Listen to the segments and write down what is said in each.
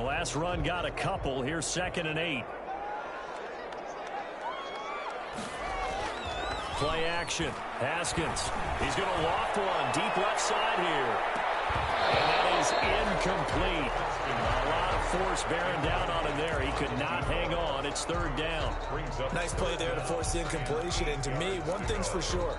The last run got a couple. Here's 2nd and 8. Play action. Haskins. He's going to loft one deep left side here. And that is incomplete. A lot of force bearing down on him there. He could not hang on. It's 3rd down. Nice play there to force the incompletion. And to me, one thing's for sure.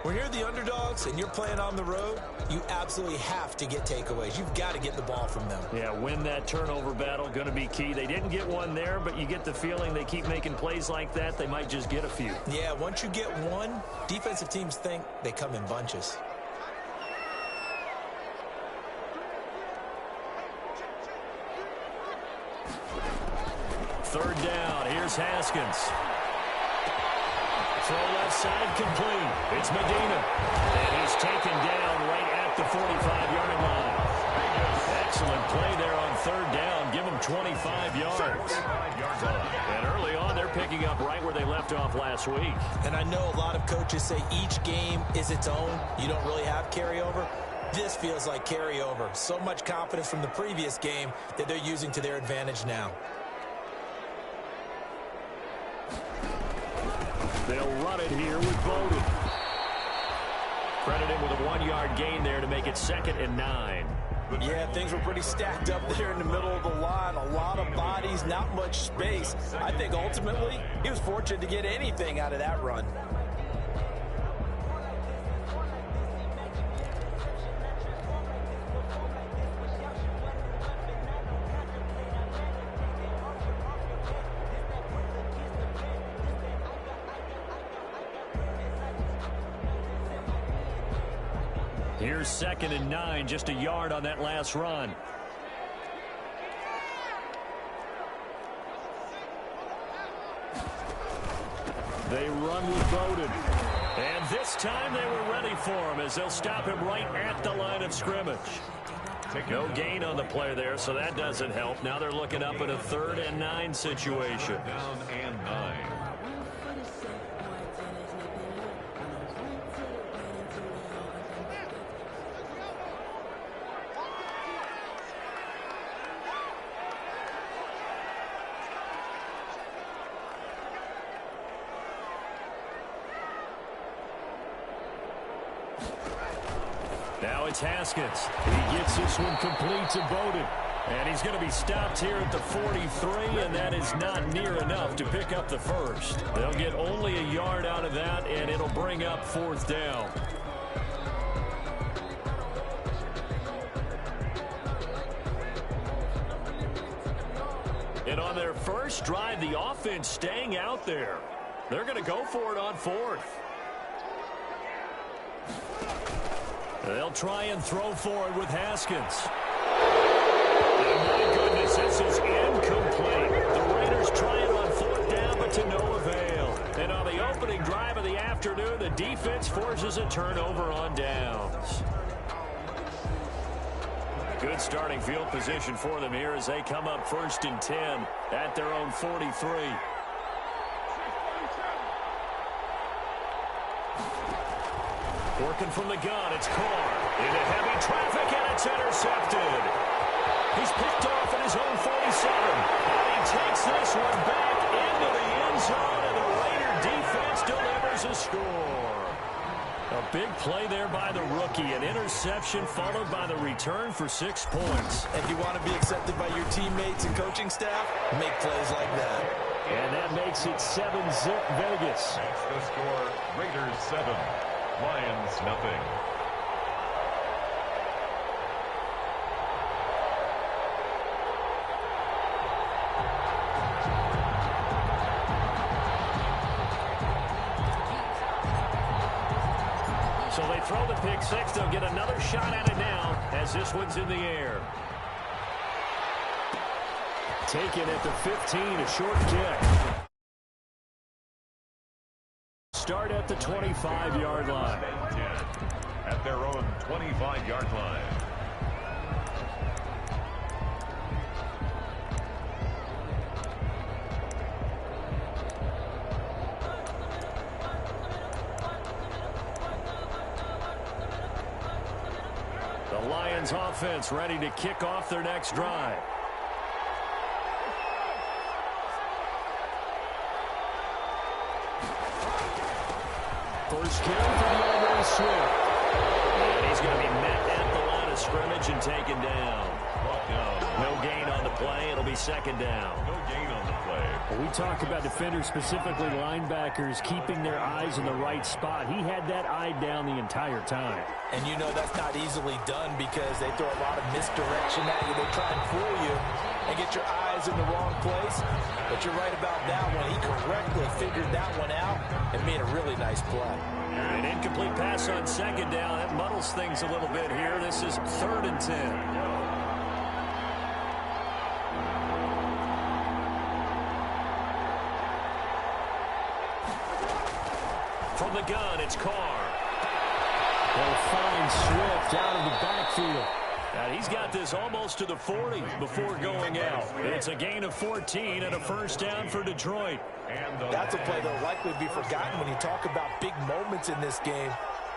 When you're the underdogs and you're playing on the road, you absolutely have to get takeaways. You've got to get the ball from them. Yeah, win that turnover battle, going to be key. They didn't get one there, but you get the feeling they keep making plays like that, they might just get a few. Yeah, once you get one, defensive teams think they come in bunches. 3rd down. Here's Haskins. Throw left side complete. It's Medina. And he's taken down right at the 45-yard line. Excellent play there on 3rd down. Give them 25 yards. And early on, they're picking up right where they left off last week. And I know a lot of coaches say each game is its own. You don't really have carryover. This feels like carryover. So much confidence from the previous game that they're using to their advantage now. They'll run it here with Bowden. Credit him with a 1-yard gain there to make it 2nd and 9. Yeah, things were pretty stacked up there in the middle of the line. A lot of bodies, not much space. I think ultimately he was fortunate to get anything out of that run. Here's 2nd and 9, just a yard on that last run. They run with Bowden. And this time they were ready for him as they'll stop him right at the line of scrimmage. No gain on the play there, so that doesn't help. Now they're looking up at a 3rd and 9 situation. Down and 9. Now it's Haskins. He gets this one complete to Bowden. And he's going to be stopped here at the 43, and that is not near enough to pick up the first. They'll get only a yard out of that, and it'll bring up 4th down. And on their first drive, the offense staying out there. They're going to go for it on 4th. They'll try and throw for it with Haskins. And my goodness, this is incomplete. The Raiders try it on 4th down, but to no avail. And on the opening drive of the afternoon, the defense forces a turnover on downs. Good starting field position for them here as they come up 1st and 10 at their own 43. Working from the gun, it's Carr. Into heavy traffic, and it's intercepted. He's picked off at his own 47. And he takes this one back into the end zone, and the Raider defense delivers a score. A big play there by the rookie. An interception followed by the return for 6 points. If you want to be accepted by your teammates and coaching staff, make plays like that. And that makes it 7-zip Vegas. That's the score. Raiders 7. Lions nothing. So they throw the pick six. They'll get another shot at it now as this one's in the air. Taken at the 15, a short kick. Start at the 25-yard line. At their own 25-yard line. The Lions offense ready to kick off their next drive. First carry for the Andre Swift. And he's going to be met at the line of scrimmage and taken down. No gain on the play. It'll be second down. No gain on the play. Well, we talk about defenders, specifically linebackers, keeping their eyes in the right spot. He had that eye down the entire time. And you know that's not easily done because they throw a lot of misdirection at you. They try and fool you and get your eyes in the wrong place. But you're right about that one. He correctly figured that one out and made a really nice play. An incomplete pass on second down. That muddles things a little bit here. This is 3rd and 10. From the gun, it's Carr. They'll find Swift out of the backfield. And he's got this almost to the 40 before going out. It's a gain of 14 and a first down for Detroit. That's a play that will likely be forgotten when you talk about big moments in this game.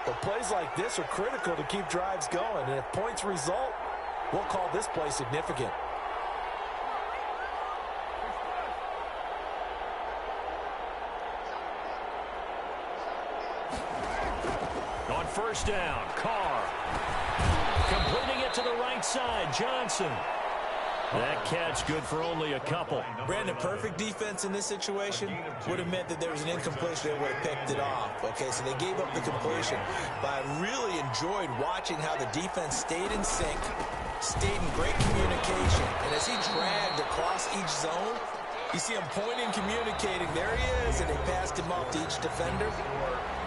But plays like this are critical to keep drives going. And if points result, we'll call this play significant. On first down, Carr. Completing it to the right side, Johnson. That catch good for only a couple. Brandon, perfect defense in this situation would have meant that there was an incompletion. They would have picked it off. Okay, so they gave up the completion. But I really enjoyed watching how the defense stayed in sync, stayed in great communication. And as he dragged across each zone, you see him pointing, communicating. There he is, and they passed him off to each defender.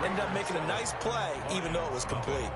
Ended up making a nice play, even though it was complete.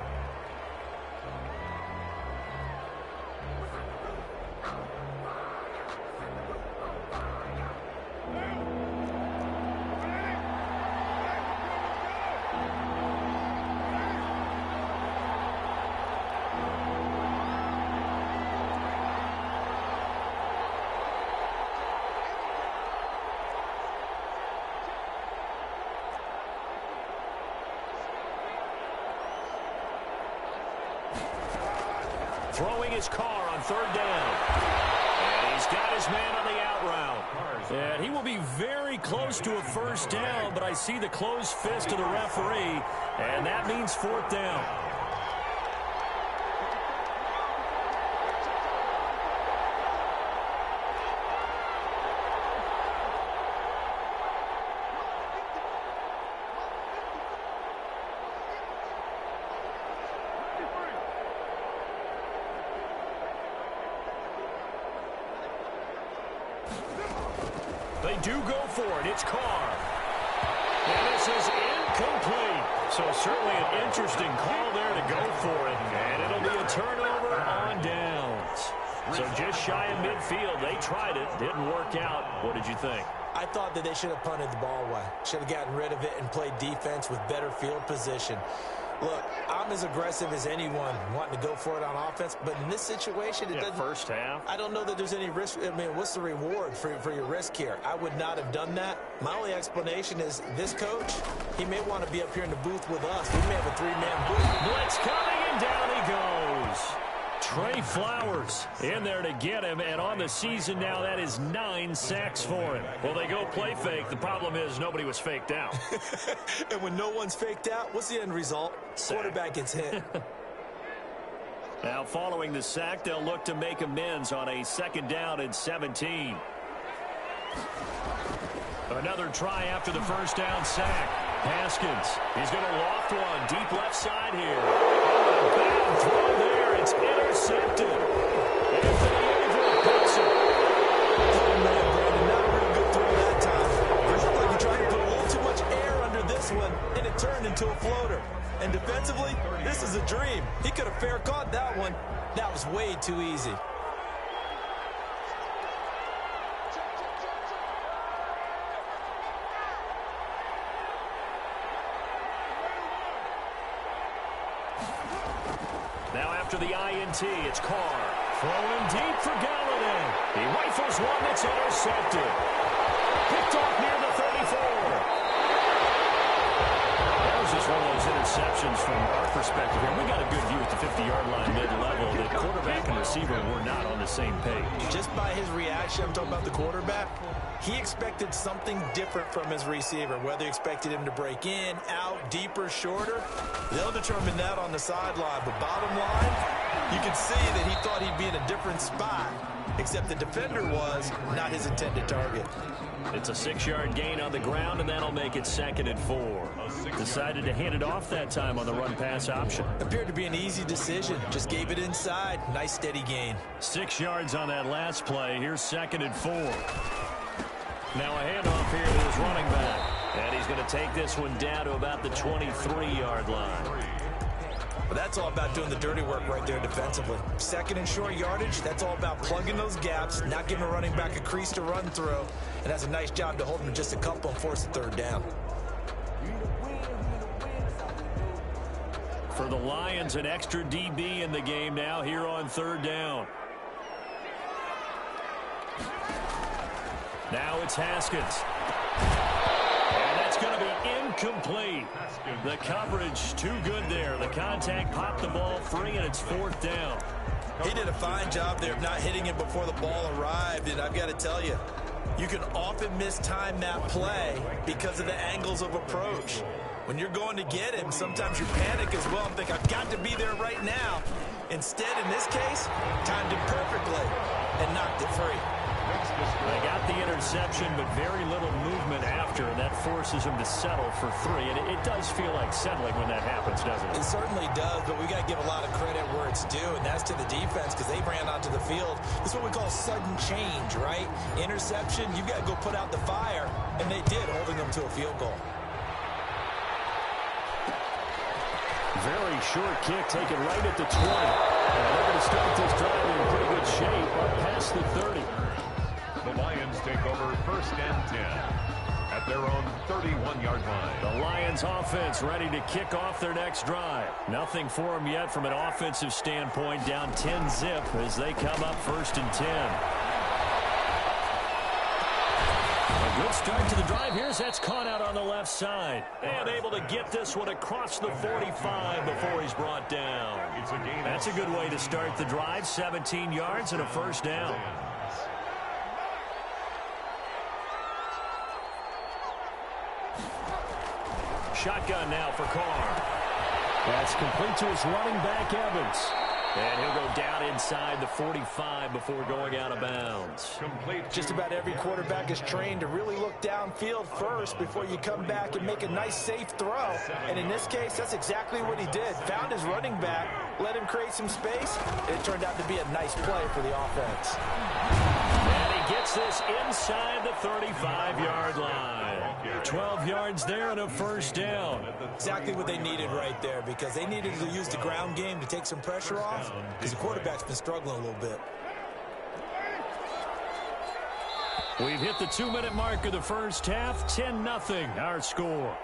Throwing his Carr on 3rd down. And he's got his man on the out route. And he will be very close to a first down, but I see the closed fist of the referee, and that means 4th down. They do go for it. It's Carr. And this is incomplete. So certainly an interesting call there to go for it. And it'll be a turnover on downs. So just shy of midfield. They tried it. Didn't work out. What did you think? I thought that they should have punted the ball away. Should have gotten rid of it and played defense with better field position. Look, I'm as aggressive as anyone wanting to go for it on offense, but in this situation, it doesn't. First half. I don't know that there's any risk. I mean, what's the reward for your risk here? I would not have done that. My only explanation is this coach, he may want to be up here in the booth with us. We may have a 3-man booth. Blitz coming, and down he goes. Trey Flowers in there to get him, and on the season now, that is 9 sacks for him. Well, they go play fake. The problem is nobody was faked out. And when no one's faked out, what's the end result? Sack. Quarterback gets hit. Now, following the sack, they'll look to make amends on a 2nd down and 17. Another try after the first down sack. Haskins, he's going to loft one deep left side here. Oh, a bad throw there. It's intercepted. Anthony Averett picks it. Oh, man, Brandon, not a real good throw that time. It looked like he tried to put a little too much air under this one, and it turned into a floater. And defensively, this is a dream. He could have fair caught that one. That was way too easy. Now after the INT, it's Carr. Throwing deep for Galladay. He rifles one that's intercepted. Picked off near the 34. That was just one of those interceptions from our perspective here. We got a good view at the 50-yard line mid-level. The quarterback and receiver were not on the same page. Just by his reaction, I'm talking about the quarterback, he expected something different from his receiver. Whether he expected him to break in, out, deeper, shorter, they'll determine that on the sideline. But bottom line, you can see that he thought he'd be in a different spot, except the defender was not his intended target. It's a 6-yard gain on the ground, and that'll make it 2nd and 4. Decided to hand it off that time on the run-pass option. Appeared to be an easy decision. Just gave it inside. Nice, steady gain. 6 yards on that last play. Here's 2nd and 4. Now a handoff here to his running back. And he's going to take this one down to about the 23-yard line. But that's all about doing the dirty work right there defensively. 2nd and short yardage, that's all about plugging those gaps, not giving a running back a crease to run through, and that's a nice job to hold him to just a couple and force the 3rd down. For the Lions, an extra DB in the game now here on 3rd down. Now it's Haskins. And that's going to be incomplete. The coverage too good there. The contact popped the ball free, and it's 4th down. He did a fine job there of not hitting it before the ball arrived, and I've got to tell you, you can often mistime that play because of the angles of approach. When you're going to get him, sometimes you panic as well and think, I've got to be there right now. Instead, in this case, timed it perfectly and knocked it free. They got the interception, but very little movement after, and that forces him to settle for 3. And it does feel like settling when that happens, doesn't it? It certainly does, but we got to give a lot of credit where it's due, and that's to the defense because they ran onto the field. This is what we call sudden change, right? Interception, you've got to go put out the fire, and they did, holding them to a field goal. Very short kick taken right at the 20. And they're going to start this drive in pretty good shape up past the 30. The Lions take over 1st and 10 at their own 31-yard line. The Lions offense ready to kick off their next drive. Nothing for them yet from an offensive standpoint. Down 10-zip as they come up 1st and 10. A good start to the drive here as that's caught out on the left side. And able to get this one across the 45 before he's brought down. That's a good way to start the drive. 17 yards and a 1st down. Shotgun now for Carr. That's complete to his running back, Evans. And he'll go down inside the 45 before going out of bounds. Just about every quarterback is trained to really look downfield first before you come back and make a nice, safe throw. And in this case, that's exactly what he did. Found his running back, let him create some space, and it turned out to be a nice play for the offense. And he gets this inside the 35-yard line. 12 yards there and a 1st down. Exactly what they needed right there because they needed to use the ground game to take some pressure off because the quarterback's been struggling a little bit. We've hit the 2-minute mark of the first half. 10-0 our score.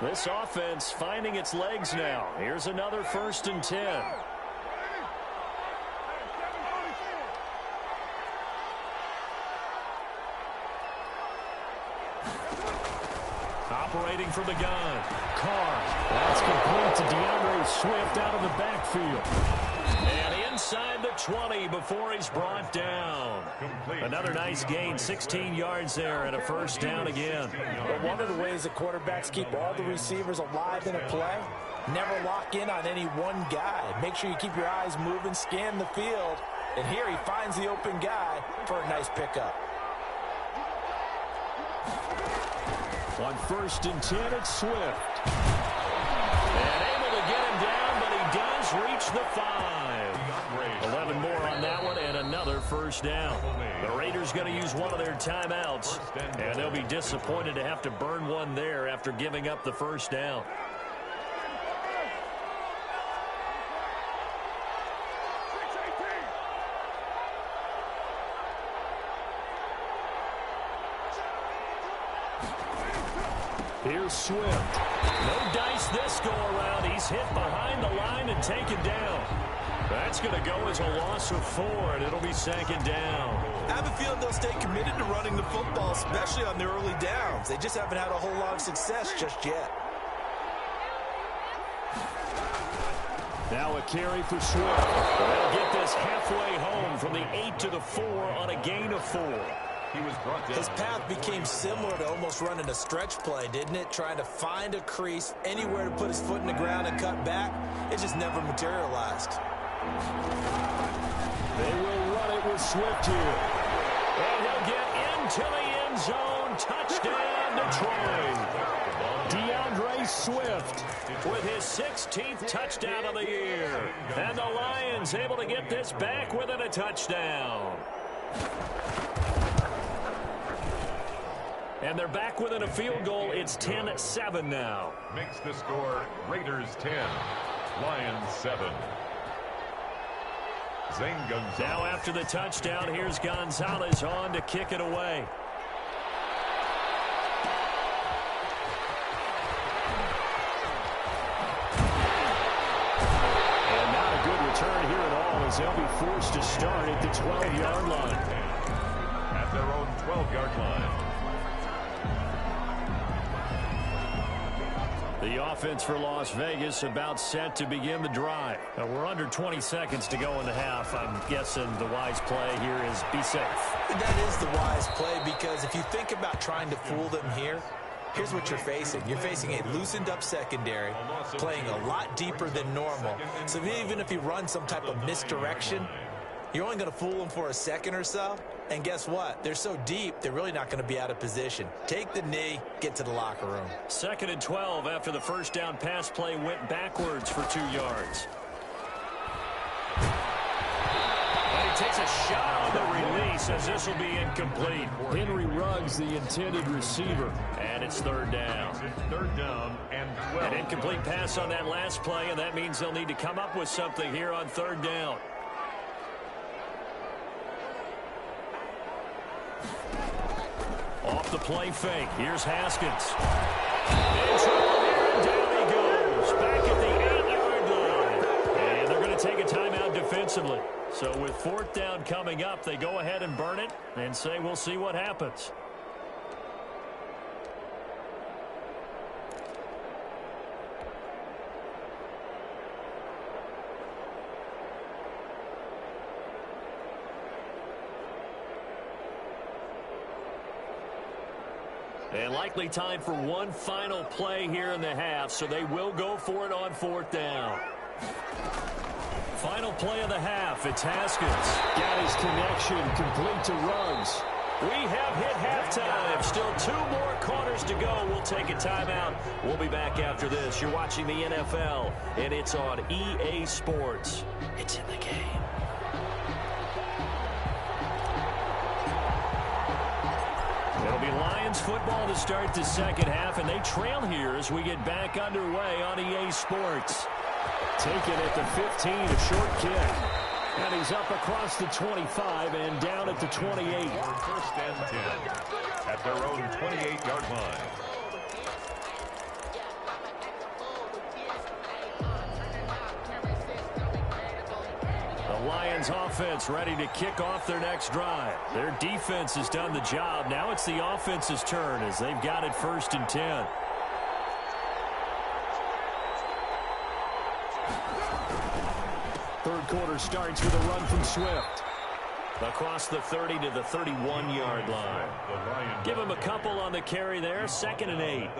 This offense finding its legs now. Here's another 1st and 10. Operating from the gun. Carr. That's complete to DeAndre Swift out of the backfield. And inside the 20 before he's brought down. Another nice gain. 16 yards there and a 1st down again. But one of the ways that quarterbacks keep all the receivers alive in a play, never lock in on any one guy. Make sure you keep your eyes moving, scan the field. And here he finds the open guy for a nice pickup. On 1st and 10, it's Swift. And able to get him down, but he does reach the 5. 11 more on that one, and another 1st down. The Raiders going to use one of their timeouts, and they'll be disappointed to have to burn one there after giving up the 1st down. Here's Swift. No dice this go around. He's hit behind the line and taken down. That's going to go as a loss of 4, and it'll be second down. I have a feeling they'll stay committed to running the football, especially on their early downs. They just haven't had a whole lot of success just yet. Now a carry for Swift. They'll get this halfway home from the 8 to the 4 on a gain of 4. He was brought down. His path became similar to almost running a stretch play, didn't it? Trying to find a crease, anywhere to put his foot in the ground and cut back. It just never materialized. They will run it with Swift here. And he'll get into the end zone. Touchdown, Detroit. DeAndre Swift with his 16th touchdown of the year. And the Lions able to get this back within a touchdown. And they're back within a field goal. It's 10-7 now. Makes the score Raiders 10, Lions 7. Zane Gonzalez. Now after the touchdown, here's Gonzalez on to kick it away. And not a good return here at all as they'll be forced to start at the 12-yard line. At their own 12-yard line. The offense for Las Vegas about set to begin the drive. Now we're under 20 seconds to go in the half. I'm guessing the wise play here is be safe. That is the wise play, because if you think about trying to fool them here, here's what you're facing. You're facing a loosened up secondary, playing a lot deeper than normal. So even if you run some type of misdirection, you're only going to fool them for a second or so. And guess what? They're so deep, they're really not going to be out of position. Take the knee, get to the locker room. 2nd and 12 after the first down pass play went backwards for 2 yards. And he takes a shot on the release as this will be incomplete. Henry Ruggs, the intended receiver. And it's 3rd down. 3rd down and 12. An incomplete pass on that last play, and that means they'll need to come up with something here on 3rd down. Off the play fake. Here's Haskins. In trouble here, and down he goes. Back at the 8-yard line. And they're going to take a timeout defensively. So with 4th down coming up, they go ahead and burn it and say we'll see what happens. And likely time for one final play here in the half, so they will go for it on 4th down. Final play of the half, it's Haskins. Got his connection, complete to Ruggs. We have hit halftime. Still 2 more quarters to go. We'll take a timeout. We'll be back after this. You're watching the NFL, and it's on EA Sports. It's in the game. It'll be Lions football to start the 2nd half, and they trail here as we get back underway on EA Sports. Taken at the 15, a short kick. And he's up across the 25 and down at the 28. 1st and 10 at their own 28-yard line. The Lions offense ready to kick off their next drive. Their defense has done the job. Now it's the offense's turn as they've got it 1st and 10. Third quarter starts with a run from Swift. Across the 30 to the 31-yard line. Give him a couple on the carry there. 2nd and 8.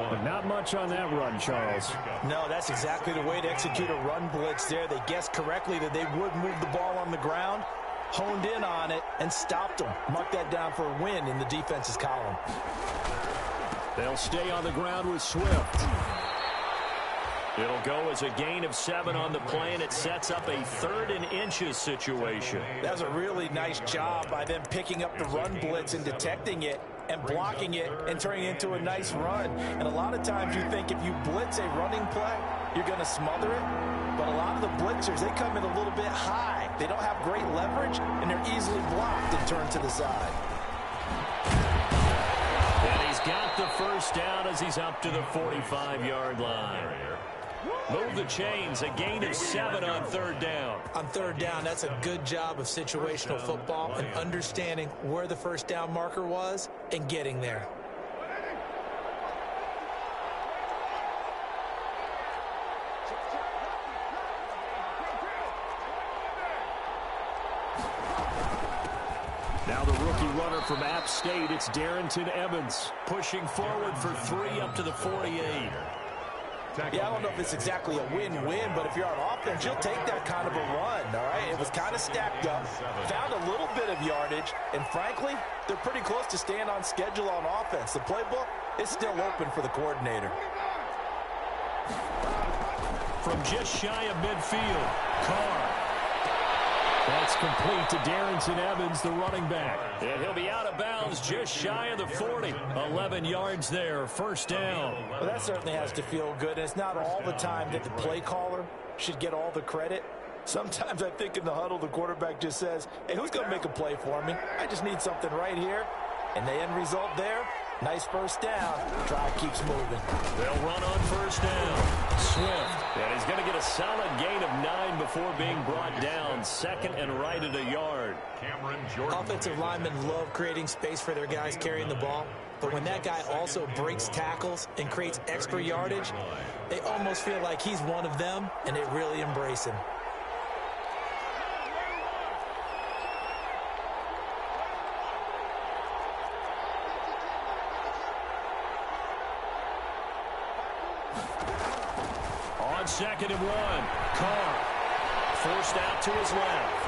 But not much on that run, Charles. No, that's exactly the way to execute a run blitz there. They guessed correctly that they would move the ball on the ground, honed in on it, and stopped them. Mark that down for a win in the defense's column. They'll stay on the ground with Swift. It'll go as a gain of 7 on the play, and it sets up a 3rd and inches situation. That was a really nice job by them picking up the run blitz and detecting it and blocking it and turning it into a nice run. And a lot of times you think if you blitz a running play, you're going to smother it. But a lot of the blitzers, they come in a little bit high. They don't have great leverage, and they're easily blocked and turned to the side. And he's got the 1st down as he's up to the 45-yard line. Move the chains, a gain of 7 on third down. On third down, that's a good job of situational football and understanding where the first down marker was and getting there. Now the rookie runner from App State, it's Darrington Evans, pushing forward for 3 up to the 48. Yeah, I don't know if it's exactly a win-win, but if you're on offense, you'll take that kind of a run, all right? It was kind of stacked up, found a little bit of yardage, and frankly, they're pretty close to staying on schedule on offense. The playbook is still open for the coordinator. From just shy of midfield, Carr. That's complete to Darrington Evans, the running back. And he'll be out of bounds just shy of the 40. 11 yards there, first down. Well, that certainly has to feel good. And it's not all the time that the play caller should get all the credit. Sometimes I think in the huddle, the quarterback just says, hey, who's going to make a play for me? I just need something right here. And the end result there, nice first down. Drive keeps moving. They'll run on first down. Swift. And he's going to get a solid gain of 9 before being brought down. Second and right at a yard. Offensive linemen love creating space for their guys carrying the ball. But when that guy also breaks tackles and creates extra yardage, they almost feel like he's one of them, and they really embrace him. Second and 1. Carr forced out to his left.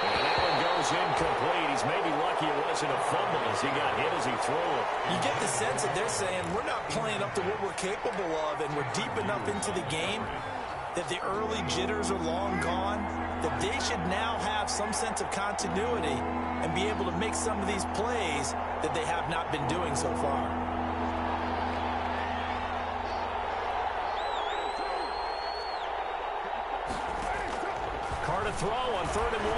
And that one goes incomplete. He's maybe lucky it wasn't a fumble as he got hit as he threw it. You get the sense that they're saying we're not playing up to what we're capable of, and we're deep enough into the game that the early jitters are long gone, that they should now have some sense of continuity and be able to make some of these plays that they have not been doing so far. To throw on 3rd and 1.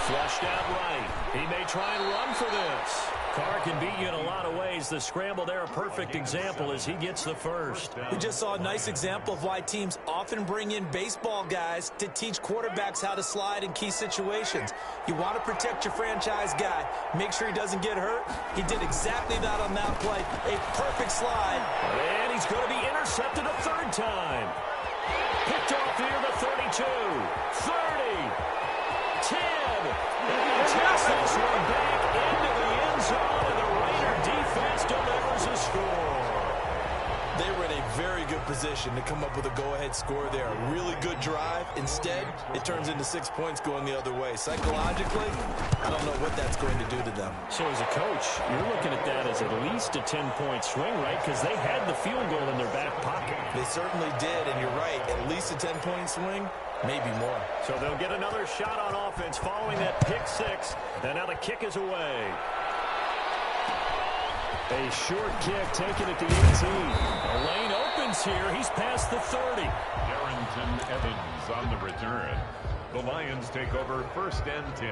Flushed out right. He may try and run for this. Carr can beat you in a lot of ways. The scramble there, a perfect example as he gets the first. We just saw a nice example of why teams often bring in baseball guys to teach quarterbacks how to slide in key situations. You want to protect your franchise guy. Make sure he doesn't get hurt. He did exactly that on that play. A perfect slide. And he's going to be intercepted a 3rd time. Picked off near the 32, 30, 10. And he takes this one back into the end zone, and the Raider defense delivers a score. They were in a very good position to come up with a go-ahead score there. A really good drive. Instead, it turns into 6 points going the other way. Psychologically, I don't know what that's going to do to them. So as a coach, you're looking at that as at least a 10-point swing, right? Because they had the field goal in their back pocket. They certainly did, and you're right. At least a 10-point swing, maybe more. So they'll get another shot on offense following that pick 6. And now the kick is away. A short kick taken at the 18. The lane opens here. He's past the 30. Darrington Evans on the return. The Lions take over 1st and 10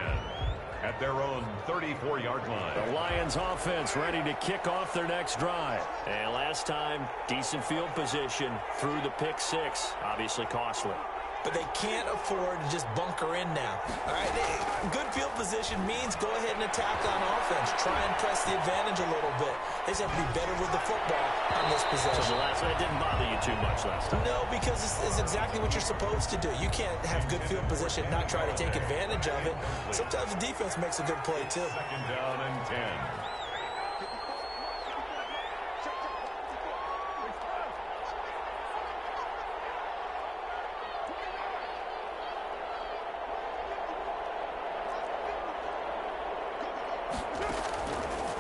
at their own 34-yard line. The Lions offense ready to kick off their next drive. And last time, decent field position through the pick 6. Obviously costly. But they can't afford to just bunker in now. All right, good field position means go ahead and attack on offense. Try and press the advantage a little bit. They just have to be better with the football on this possession. So the last one, it didn't bother you too much last time? No, because it's exactly what you're supposed to do. You can't have good field position and not try to take advantage of it. Sometimes the defense makes a good play, too. 2nd down and 10.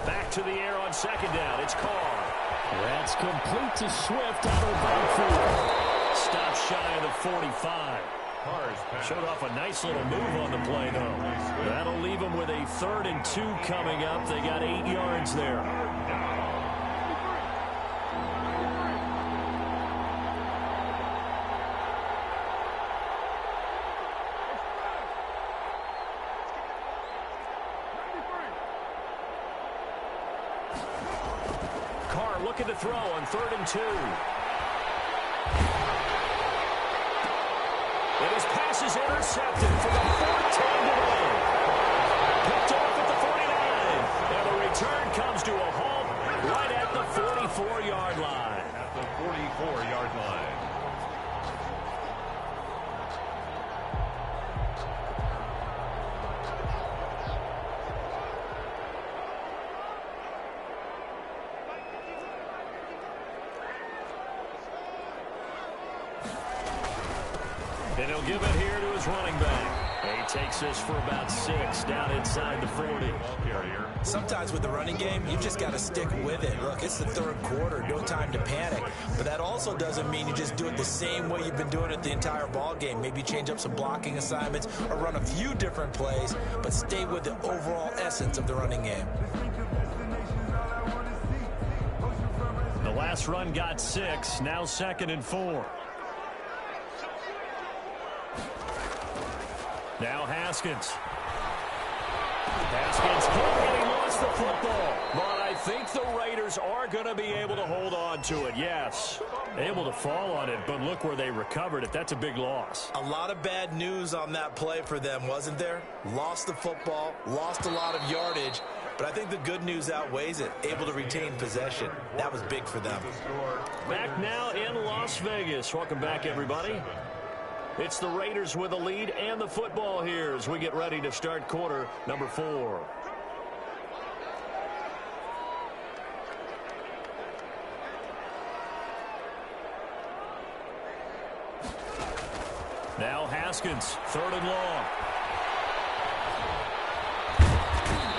Back to the air on 2nd down. It's Carr. That's complete to Swift out of the backfield. Stop shy of the 45. Showed off a nice little move on the play, though. That'll leave them with a 3rd and 2 coming up. They got 8 yards there. Carr looking to throw on 3rd and 2. is intercepted for the 14th today. Picked off at the 49. And the return comes to a halt right at the 44-yard line. At the 44-yard line. And he'll give it here to his running back. He takes this for about 6 down inside the 40. Sometimes with the running game, you've just got to stick with it. Look, it's the third quarter, no time to panic. But that also doesn't mean you just do it the same way you've been doing it the entire ball game. Maybe change up some blocking assignments or run a few different plays, but stay with the overall essence of the running game. The last run got 6, now 2nd and 4. Now Haskins. Haskins hit and he lost the football. But I think the Raiders are going to be able to hold on to it, yes. Able to fall on it, but look where they recovered it. That's a big loss. A lot of bad news on that play for them, wasn't there? Lost the football, lost a lot of yardage, but I think the good news outweighs it. Able to retain possession. That was big for them. Back now in Las Vegas. Welcome back, everybody. It's the Raiders with the lead and the football here as we get ready to start quarter number 4. Now Haskins, 3rd and long.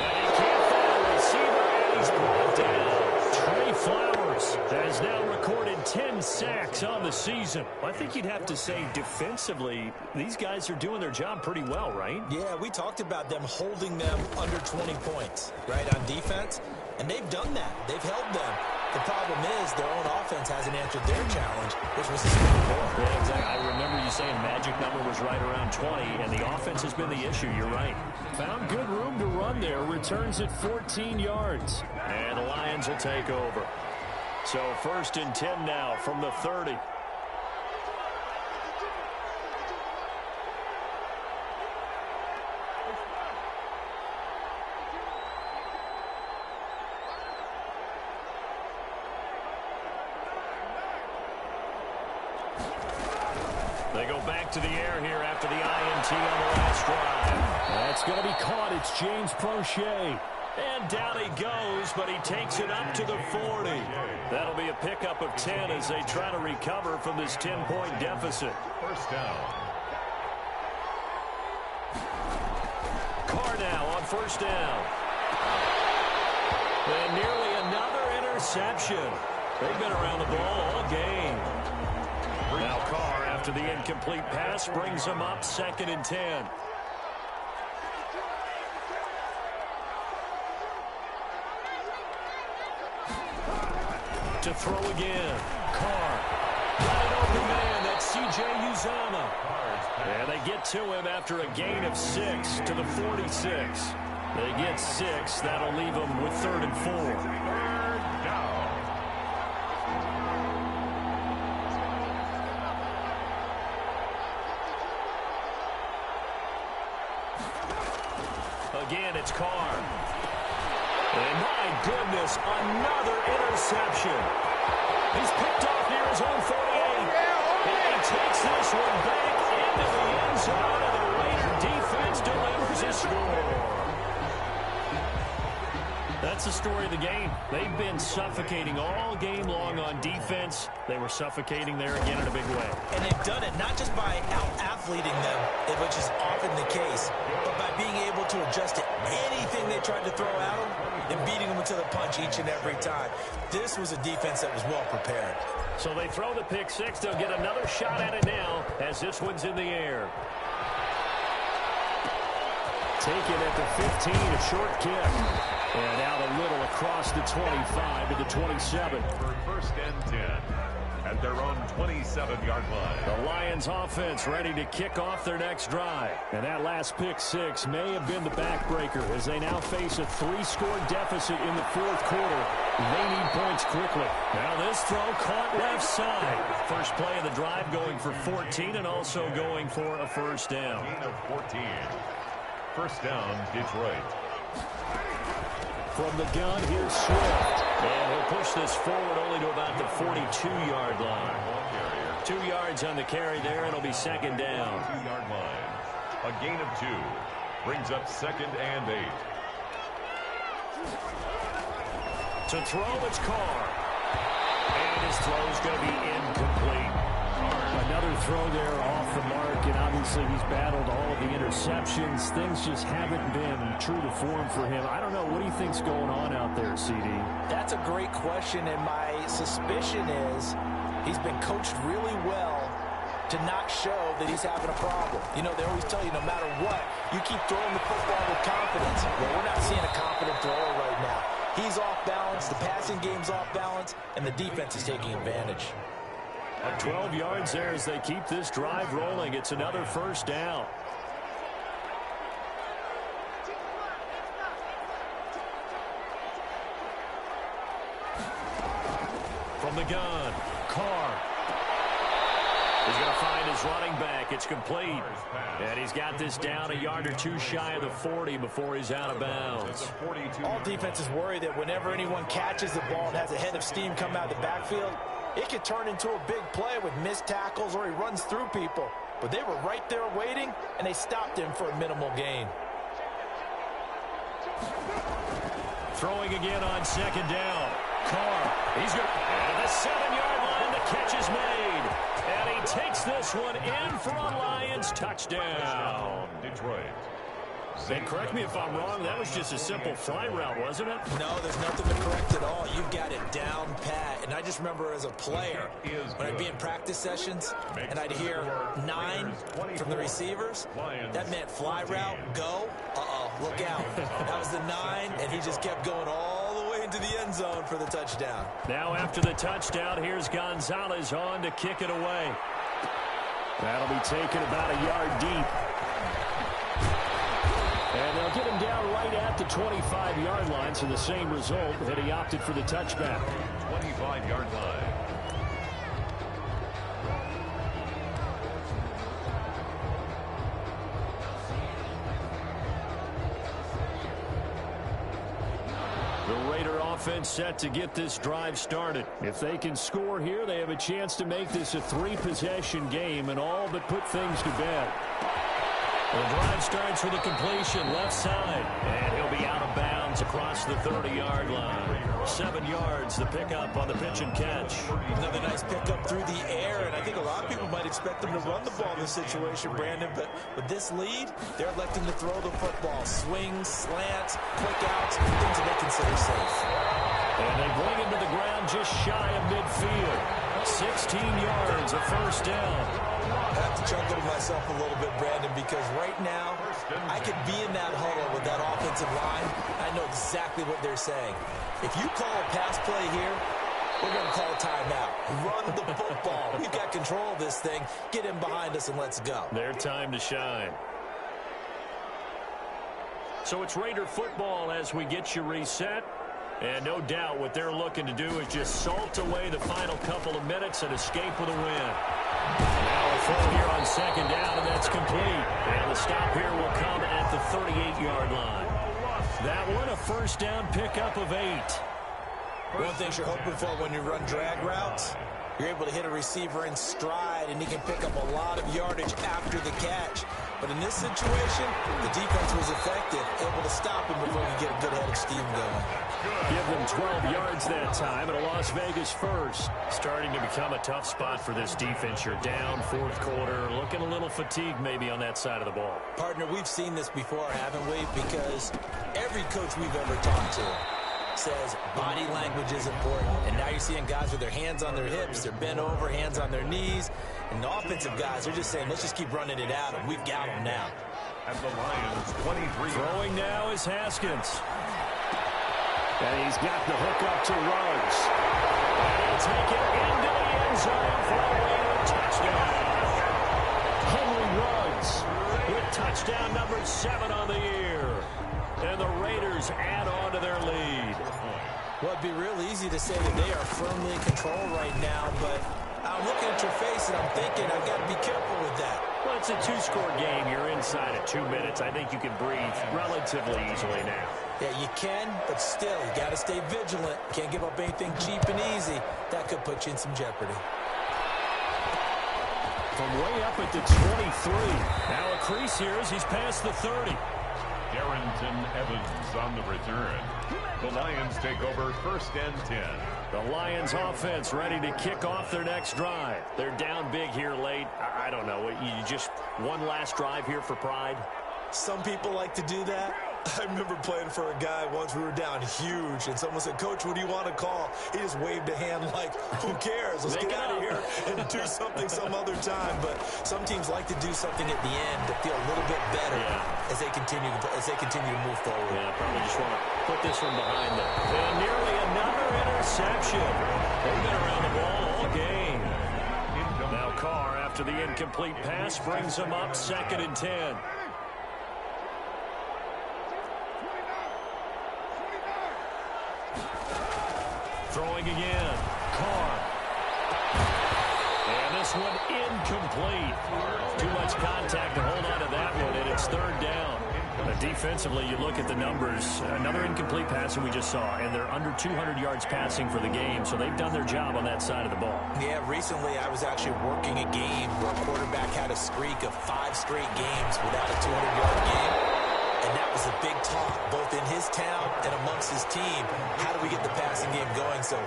And he can't find a receiver, and he's brought down. Trey Flowers has now recorded 10 sacks on the season. I think you'd have to say defensively, these guys are doing their job pretty well, right? Yeah, we talked about them holding them under 20 points, right, on defense, and they've done that. They've held them. The problem is their own offense hasn't answered their challenge, which was to score more. Yeah, exactly. I remember you saying magic number was right around 20, and the offense has been the issue. You're right. Found good room to run there. Returns at 14 yards. And the Lions will take over. So 1st and 10 now from the 30. They go back to the air here after the INT on the last drive. That's going to be caught. It's James Prochet. And down he goes, but he takes it up to the 40. That'll be a pickup of 10 as they try to recover from this 10-point deficit. 1st down. Carr now on 1st down. And nearly another interception. They've been around the ball all game. Now Carr, after the incomplete pass, brings him up 2nd and 10. To throw again. Carr. Got an open man. That's C.J. Uzama. And they get to him after a gain of 6 to the 46. They get 6. That'll leave them with 3rd and 4. 3rd down. Again, it's Carr. And my goodness, another interception. He's picked off near his own 48. And he takes this one back into the end zone, and the Raider defense delivers a score. That's the story of the game. They've been suffocating all game long on defense. They were suffocating there again in a big way. And they've done it not just by out-athleting them, which is often the case, but by being able to adjust to anything they tried to throw at them and beating them to the punch each and every time. This was a defense that was well prepared. So they throw the pick 6. They'll get another shot at it now as this one's in the air. Taken at the 15, a short kick. And out a little across the 25 to the 27. For 1st and 10 at their own 27-yard line. The Lions offense ready to kick off their next drive. And that last pick 6 may have been the backbreaker as they now face a 3-score deficit in the 4th quarter. They need points quickly. Now this throw caught left side. First play of the drive going for 14 and also going for a first down. Gain of 14. First down, Detroit. From the gun, here's Swift. And he'll push this forward only to about the 42-yard line. 2 yards on the carry there. It'll be second down. 2-yard line. A gain of 2. Brings up second and 8. To throw, it's Carr. And his throw's going to be incomplete. Another throw there off the mark, and obviously he's battled all of the interceptions. Things just haven't been true to form for him. I don't know. What do you think's going on out there, CD? That's a great question, and my suspicion is he's been coached really well to not show that he's having a problem. You know, they always tell you no matter what, you keep throwing the football with confidence. Well, we're not seeing a confident thrower right now. He's off balance, the passing game's off balance, and the defense is taking advantage. 12 yards there as they keep this drive rolling. It's another first down. From the gun, Carr. He's going to find his running back. It's complete. And he's got this down a yard or two shy of the 40 before he's out of bounds. All defenses worry that whenever anyone catches the ball and has a head of steam come out of the backfield, it could turn into a big play with missed tackles or he runs through people. But they were right there waiting, and they stopped him for a minimal gain. Throwing again on second down. Carr, he's going to the 7-yard line. The catch is made. And he takes this one in for a Lions touchdown. Detroit. And correct me if I'm wrong, that was just a simple fly route, wasn't it? No, there's nothing to correct at all. You've got it down pat. And I just remember as a player, when I'd be in practice sessions, and I'd hear 9 from the receivers, that meant fly route, go, look out. That was the 9, and he just kept going all the way into the end zone for the touchdown. Now after the touchdown, here's Gonzalez on to kick it away. That'll be taken about a yard deep. And they'll get him down right at the 25-yard line, so the same result, that he opted for the touchback. 25-yard line. The Raider offense set to get this drive started. If they can score here, they have a chance to make this a 3-possession game and all but put things to bed. The drive starts with a completion left side, and he'll be out of bounds across the 30-yard line. 7 yards, the pickup on the pitch and catch. Another nice pickup through the air, and I think a lot of people might expect them to run the ball in this situation, Brandon, but with this lead, they're electing to throw the football. Swings, slants, quick outs, things that they consider safe. And they bring him to the ground just shy of midfield. 16 yards, a first down. I have to chuckle to myself a little bit, Brandon, because right now I could be in that huddle with that offensive line. I know exactly what they're saying. If you call a pass play here, we're going to call a timeout. Run the football. We've got control of this thing. Get him behind us and let's go. Their time to shine. So it's Raider football as we get you reset. And no doubt what they're looking to do is just salt away the final couple of minutes and escape with a win. Now a throw here on second down, and that's complete. And the stop here will come at the 38-yard line. That one, a first down pickup of 8. One thing you're hoping for when you run drag routes, you're able to hit a receiver in stride, and he can pick up a lot of yardage after the catch. But in this situation, the defense was effective, able to stop him before he get a good head of steam going. Give them 12 yards that time, and a Las Vegas first. Starting to become a tough spot for this defense. You're down fourth quarter, looking a little fatigued maybe on that side of the ball. Partner, we've seen this before, haven't we? Because every coach we've ever talked to says body language is important. And now you're seeing guys with their hands on their hips, they're bent over, hands on their knees. And the offensive guys are just saying, let's just keep running it at them. We've got them now. And the Lions, 23. Throwing now is Haskins. And he's got the hook up to Ruggs. And he'll take it into the end zone for a Raider touchdown. Henry Ruggs with touchdown number 7 on the year. And the Raiders add on to their lead. Well, it'd be real easy to say that they are firmly in control right now, but I'm looking at your face and I'm thinking I've got to be careful with that. Well, it's a two-score game. You're inside of 2 minutes. I think you can breathe relatively easily now. Yeah, you can, but still, you got to stay vigilant. Can't give up anything cheap and easy. That could put you in some jeopardy. From way up at the 23. Now a crease here as he's past the 30. Darrington Evans on the return. The Lions take over 1st and 10. The Lions offense ready to kick off their next drive. They're down big here late. I don't know. You just one last drive here for pride? Some people like to do that. I remember playing for a guy once. We were down huge, and someone said, "Coach, what do you want to call?" He just waved a hand like, who cares? Let's get out of here and do something some other time. But some teams like to do something at the end to feel a little bit better as they continue to move forward. Yeah, probably just want to put this one behind them. And nearly another interception. They've been around the ball all game. Now Carr, after the incomplete pass, brings them up 2nd and 10. Throwing again. Carr. And this one incomplete. Too much contact to hold on to that one, and it's 3rd down. Defensively, you look at the numbers. Another incomplete passing we just saw, and they're under 200 yards passing for the game, so they've done their job on that side of the ball. Yeah, recently I was actually working a game where a quarterback had a streak of 5 straight games without a 200-yard game. And that was a big talk, both in his town and amongst his team. How do we get the passing game going? So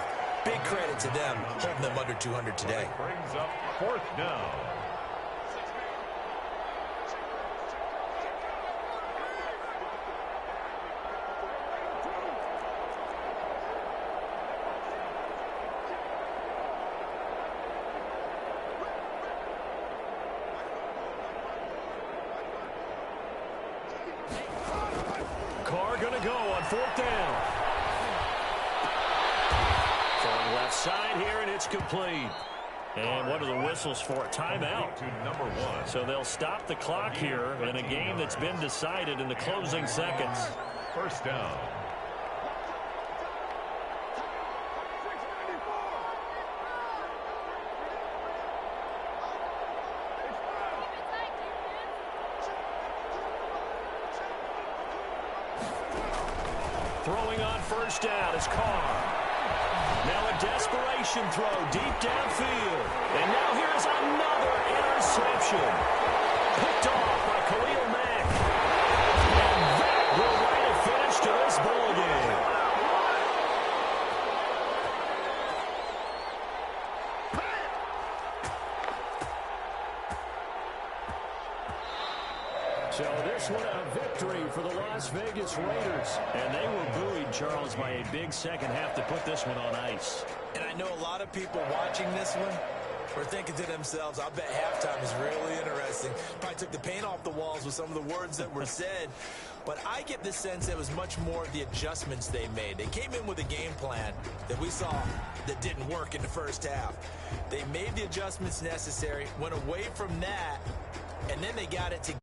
big credit to them, holding them under 200 today. Brings up 4th down. Carr going to go on 4th down. Throwing left side here, and it's complete. And what are the whistles for? Timeout. To number 1. So they'll stop the clock here in a game that's been decided in the closing seconds. 1st down. Throwing on 1st down is Carr. Now a desperation throw deep downfield. And now here's another interception. Picked off by Khalil Mack. And that will write a finish to this ball game. So this one a victory for the Las Vegas Raiders. And they were buoyed, Charles, by a big second half to put this one on ice. And I know a lot of people watching this one were thinking to themselves, I bet halftime is really interesting. Probably took the paint off the walls with some of the words that were said. But I get the sense it was much more the adjustments they made. They came in with a game plan that we saw that didn't work in the first half. They made the adjustments necessary, went away from that, and then they got it together.